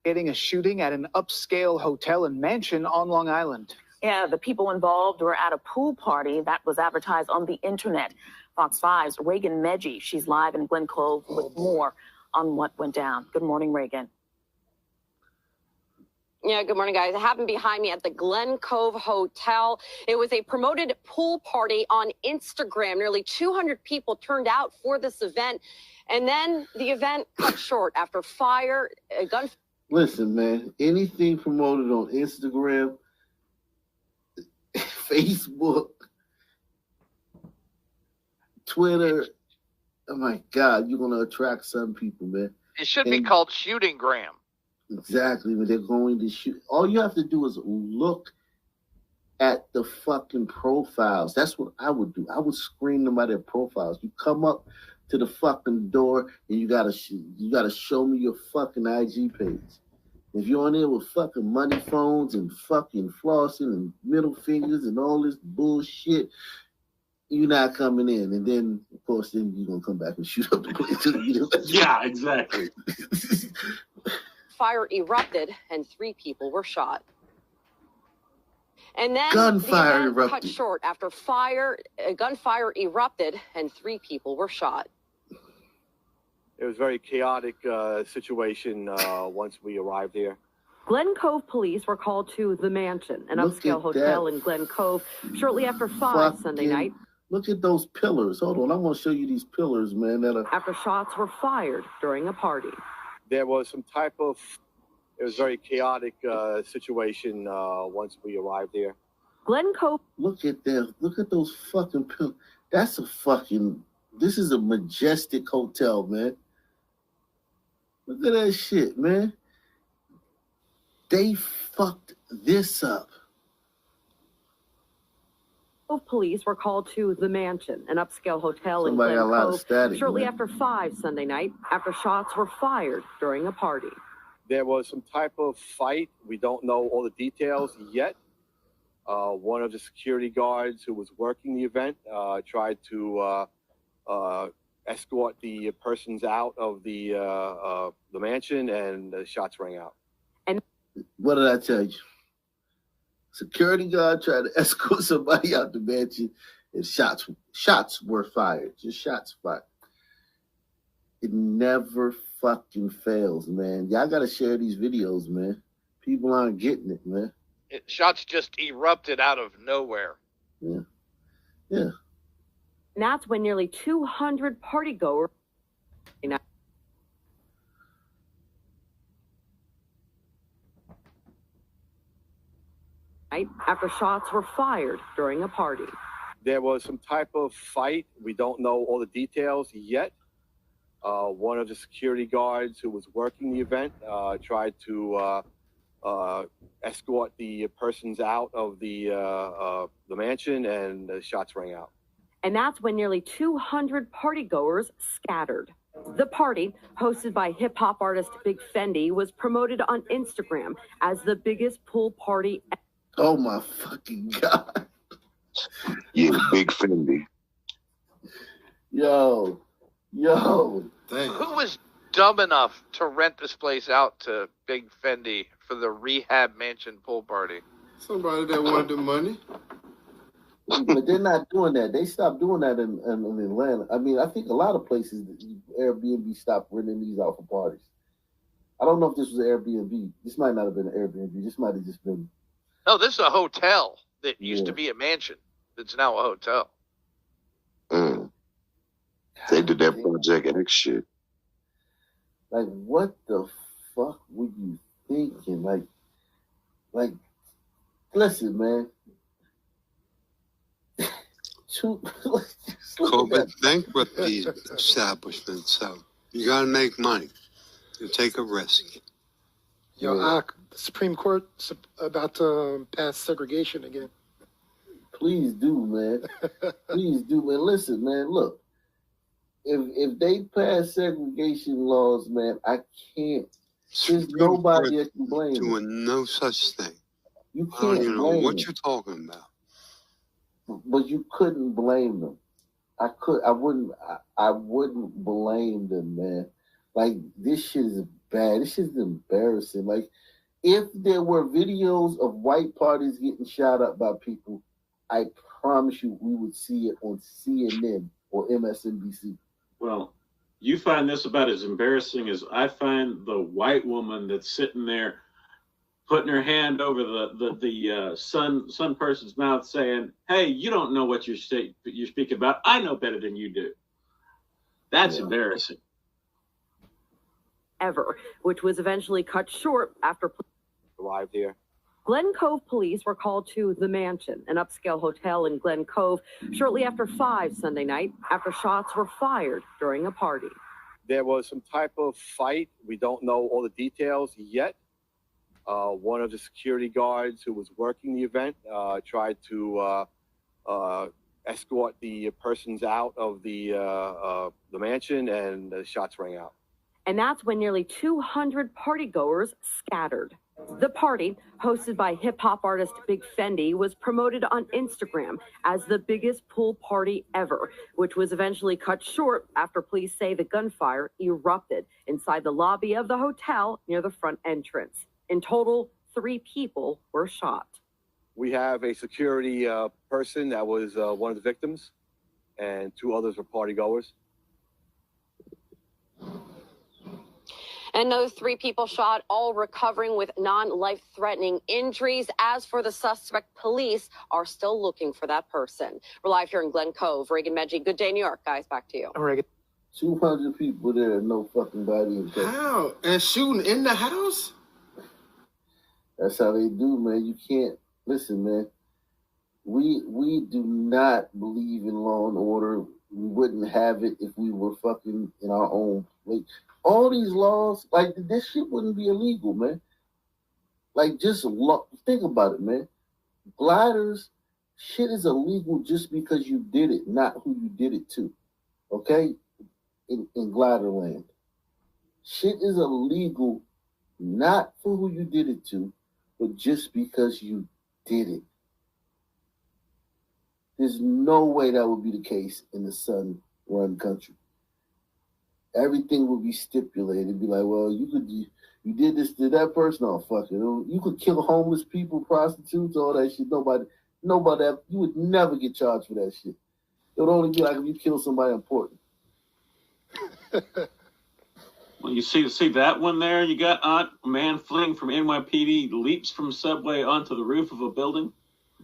Getting a shooting at an upscale hotel and mansion on Long Island. Yeah, the people involved were at a pool party that was advertised on the internet. Fox 5's Reagan Medji, she's live in Glen Cove with more on what went down. Good morning, Reagan. Yeah, good morning, guys. It happened behind me at the Glen Cove Hotel. It was a promoted pool party on Instagram. Nearly 200 people turned out for this event. And then the event cut short after a gun. Listen, man, anything promoted on Instagram, Facebook, Twitter, oh my God, you're going to attract some people, man. It should be called shooting gram. Exactly, when they're going to shoot. All you have to do is look at the fucking profiles. That's what I would do. I would screen them by their profiles. You come up to the fucking door and you gotta show me your fucking IG page. If you're on there with fucking money phones and fucking flossing and middle fingers and all this bullshit, you're not coming in. And then, of course, then you're gonna come back and shoot up the place. Yeah, exactly. Fire erupted and 3 people were shot. And then gunfire the event erupted. cut short after gunfire erupted and 3 people were shot. It was a very chaotic situation once we arrived there. Glen Cove police were called to the mansion, an Look upscale at hotel that in Glen Cove, shortly after 5 Sunday night. Look at those pillars. Hold on, I'm going to show you these pillars, man. After shots were fired during a party. There was some type of, it was a very chaotic situation once we arrived there. Glen Cove. Look at them. Look at those fucking pillars. That's a fucking, this is a majestic hotel, man. Look at that shit, man. They fucked this up. Police were called to the mansion, an upscale hotel in Somebody Glen got a lot of Cove, static, shortly man. after 5 Sunday night, after shots were fired during a party. There was some type of fight. We don't know all the details yet. One of the security guards who was working the event tried to escort the persons out of the mansion, and the shots rang out. And what did I tell you? Security guard tried to escort somebody out the mansion, and shots were fired. Just shots fired. It never fucking fails, man. Y'all gotta share these videos, man. People aren't getting it, man. Shots just erupted out of nowhere. Yeah. And that's when nearly 200 partygoers. After shots were fired during a party. There was some type of fight. We don't know all the details yet. One of the security guards who was working the event tried to escort the persons out of the mansion, and the shots rang out. And that's when nearly 200 partygoers scattered. The party, hosted by hip-hop artist Big Fendi, was promoted on Instagram as the biggest pool party. Oh my fucking God. Yeah, Big Fendi. Yo. Damn. Who was dumb enough to rent this place out to Big Fendi for the rehab mansion pool party? Somebody that wanted the money. But they're not doing that. They stopped doing that in Atlanta. I mean, I think a lot of places, Airbnb stopped renting these out for parties. I don't know if this was an Airbnb. This might not have been an Airbnb. This might have just been... No, this is a hotel that used to be a mansion. It's now a hotel. They did that Project X shit. Like, what the fuck were you thinking? Like, listen, man. COVID bankruptcy establishment, so you gotta make money. You take a risk. Yo, the Supreme Court about to pass segregation again. Please do, man. Please do, man. Listen, man, look. If they pass segregation laws, man, I can't. There's nobody that can blame them. Doing no such thing. You I don't can't even know blame what them. you're talking about. But you couldn't blame them. I wouldn't blame them, man. Like, this shit is bad. This shit's embarrassing. Like, if there were videos of white parties getting shot up by people, I promise you we would see it on CNN or MSNBC. Well, you find this about as embarrassing as I find the white woman that's sitting there putting her hand over the sun person's mouth saying, hey, you don't know what you're speaking about. I know better than you do. That's embarrassing. Ever, which was eventually cut short after Arrived here. Glen Cove police were called to the Mansion, an upscale hotel in Glen Cove, shortly after 5 Sunday night after shots were fired during a party. There was some type of fight. We don't know all the details yet. One of the security guards who was working the event tried to escort the persons out of the mansion, and the shots rang out. And that's when nearly 200 partygoers scattered. The party, hosted by hip-hop artist Big Fendi, was promoted on Instagram as the biggest pool party ever, which was eventually cut short after police say the gunfire erupted inside the lobby of the hotel near the front entrance. In total, 3 people were shot. We have a security person that was one of the victims, and 2 others were partygoers. And those 3 people shot, all recovering with non-life-threatening injuries. As for the suspect, police are still looking for that person. We're live here in Glen Cove. Reagan Medji, good day, New York. Guys, back to you. Reagan. 200 people there, no fucking body in there. How? And shooting in the house? That's how they do, man. You can't listen, man. We do not believe in law and order. We wouldn't have it if we were fucking in our own place. All these laws, like, this shit wouldn't be illegal, man. Like, just think about it, man. Gliders, shit is illegal just because you did it, not who you did it to. Okay? In glider land. Shit is illegal not for who you did it to, but just because you did it. There's no way that would be the case in the sun-run country. Everything would be stipulated. It'd be like, well, you did this to that person. Oh, fuck it. You could kill homeless people, prostitutes, all that shit. Nobody, you would never get charged for that shit. It would only be like if you kill somebody important. Well, you see that one there? You got a man fleeing from NYPD, leaps from subway onto the roof of a building.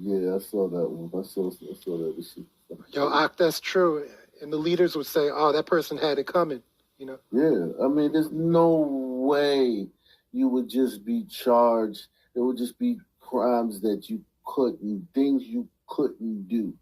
Yeah, I saw that one. I saw that shit. Yo, that's true. And the leaders would say, oh, that person had it coming, you know? Yeah, I mean, there's no way you would just be charged. There would just be crimes that you couldn't, things you couldn't do.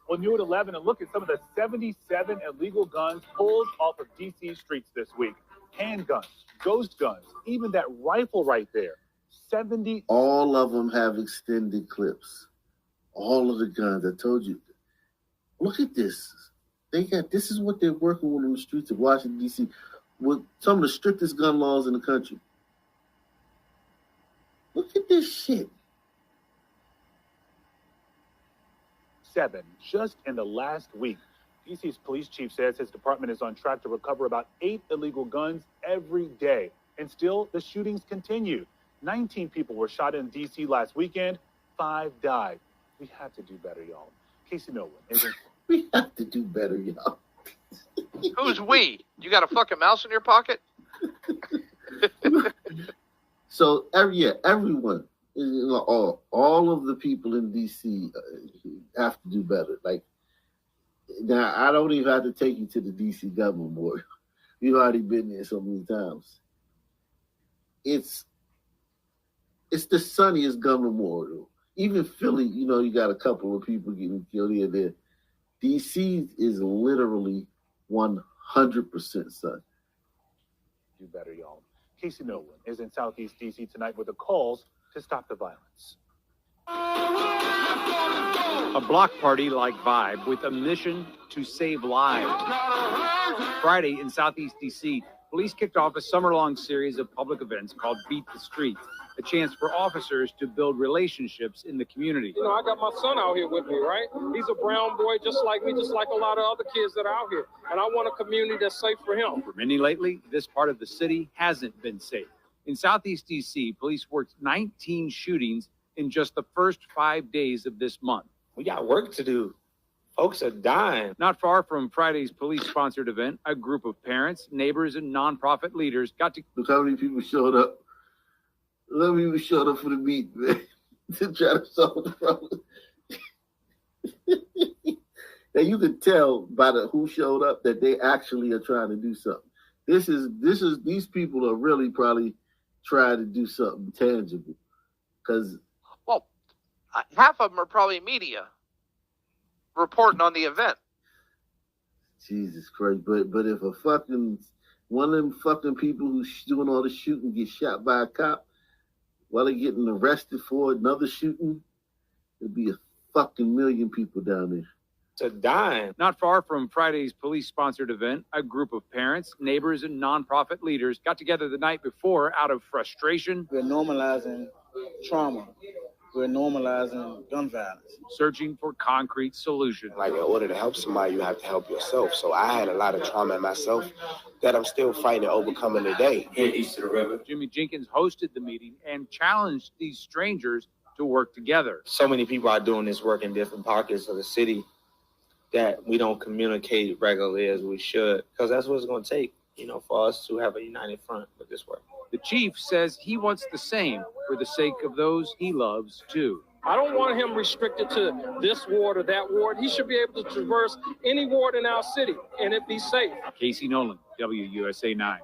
Well, new at 11, and look at some of the 77 illegal guns pulled off of D.C. streets this week. Handguns, ghost guns, even that rifle right there. 70. All of them have extended clips. All of the guns. I told you. Look at this. This is what they're working with in the streets of Washington, D.C., with some of the strictest gun laws in the country. Look at this shit. 7 just in the last week. D.C.'s police chief says his department is on track to recover about 8 illegal guns every day. And still, the shootings continue. 19 people were shot in D.C. last weekend. 5 died. We have to do better, y'all. Casey Milwin isn't. We have to do better, y'all. Who's we? You got a fucking mouse in your pocket? So everyone, all of the people in D.C. have to do better. Like, now, I don't even have to take you to the D.C. government board. You've already been there so many times. It's the sunniest government board. Even Philly, you got a couple of people getting killed here and there. D.C. is literally 100% sun. Do better, y'all. Casey Milwin is in Southeast D.C. tonight with the calls to stop the violence. A block party-like vibe with a mission to save lives. Friday in Southeast D.C., police kicked off a summer-long series of public events called Beat the Streets, a chance for officers to build relationships in the community. You know, I got my son out here with me, right? He's a brown boy just like me, just like a lot of other kids that are out here. And I want a community that's safe for him. For many lately, this part of the city hasn't been safe. In Southeast D.C., police worked 19 shootings in just the first 5 days of this month. We got work to do. Folks are dying. Not far from Friday's police-sponsored event, a group of parents, neighbors, and nonprofit leaders got to... Look how many people showed up. How many people showed up for the meet, man, to try to solve the problem. Now you could tell by who showed up that they actually are trying to do something. These people are really probably trying to do something tangible. Because... Well, half of them are probably media reporting on the event. Jesus Christ. But if a fucking one of them fucking people who's doing all the shooting gets shot by a cop while they're getting arrested for another shooting, there'd be a fucking million people down there. To dying. Not far from Friday's police-sponsored event, a group of parents, neighbors, and nonprofit leaders got together the night before out of frustration. We're normalizing trauma. We're normalizing gun violence. Searching for concrete solutions. Like, in order to help somebody, you have to help yourself. So I had a lot of trauma in myself that I'm still fighting and overcoming today. Here east of the river. Jimmy Jenkins hosted the meeting and challenged these strangers to work together. So many people are doing this work in different pockets of the city that we don't communicate regularly as we should, because that's what it's going to take, you know, for us to have a united front with this work. The chief says he wants the same for the sake of those he loves, too. I don't want him restricted to this ward or that ward. He should be able to traverse any ward in our city and it be safe. Casey Nolan, WUSA 9.